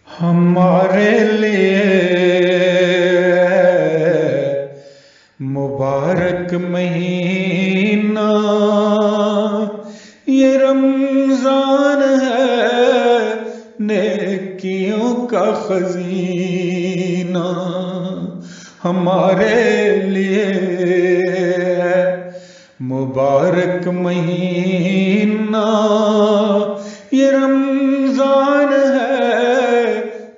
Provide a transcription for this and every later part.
ہمارے لیے مبارک مہینہ یہ رمضان ہے، نیکیوں کا خزینہ ہمارے لیے مبارک مہینہ یہ رمضان ہے،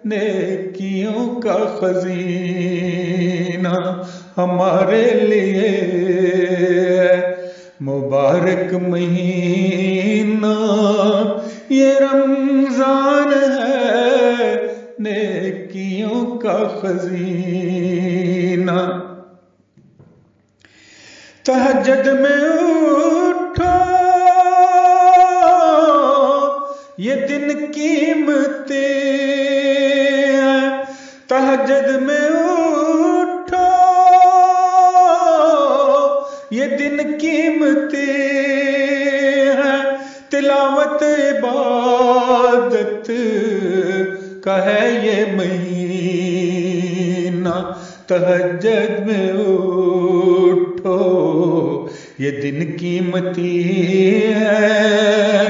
نیکیوں کا خزینہ ہمارے لیے مبارک مہینہ یہ رمضان ہے، نیکیوں کا خزینہ۔ تہجد میں اٹھو یہ دن قیمتی ہے، تہجد میں اٹھو یہ دن قیمتی ہے، تلاوت عبادت کا ہے یہ مہینہ، تہجد میں اٹھو یہ دن قیمتی ہے،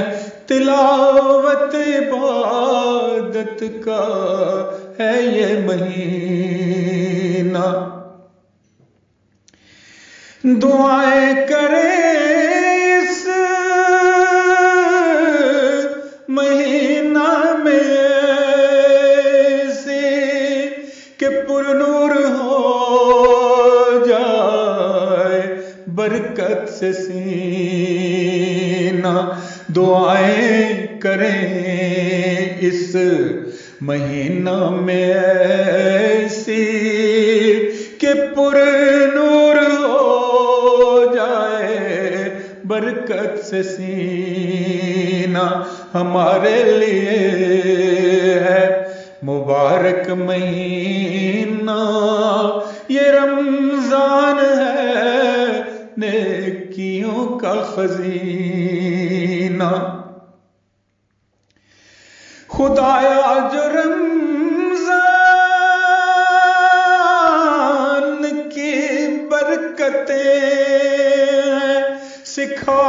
تلاوت عبادت کا ہے یہ مہینہ۔ دعائیں کریں اس مہینہ میں ایسی کہ پر نور ہو جائے برکت سے سینہ، دعائیں کریں اس مہینہ میں ایسی کہ پر نور ہو جائے برکت سے سینہ ہمارے لیے ہے مبارک مہینہ یہ رمضان ہے، نیکیوں کا خزینہ۔ خدایا جو رمضان کی برکتیں سکھا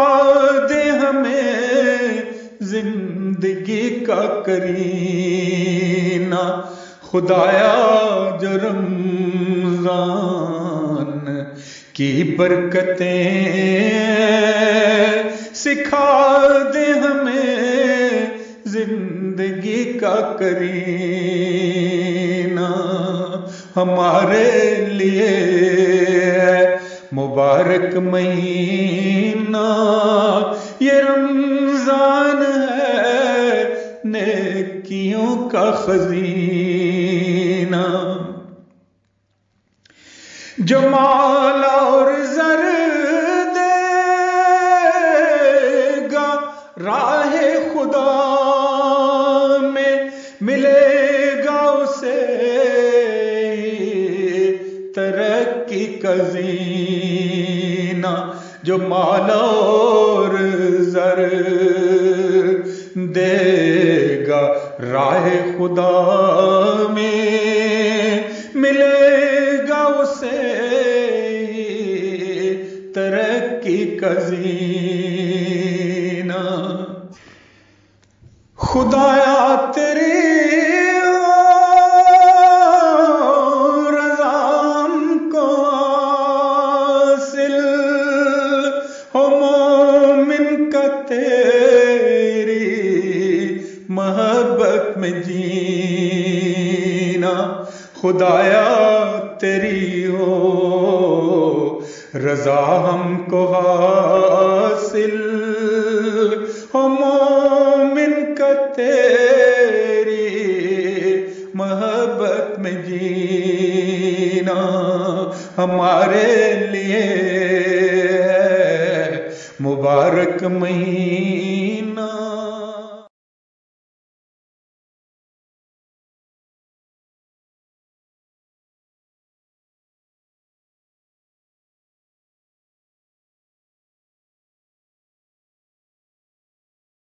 دے ہمیں زندگی کا کرینہ، خدایا جو رمضان کی برکتیں سکھا دے ہمیں زندگی کا کرینہ ہمارے لیے مبارک مہینہ یہ رمضان ہے، نیکیوں کا خزینہ۔ جو مال اور زر دے گا راہ خدا میں ملے گا اسے ترقی کا زینہ، جو مال اور زر دے گا راہ خدا میں ملے گا اسے ترقی کا زینہ۔ خدایا تیری رضا ہم کو حاصل ہو، مومن کا تیری محبت میں جینا، خدایا تیری ہو رضا ہم کو حاصل ہو، مومن کا تیری محبت میں جینا ہمارے لیے مبارک مہینہ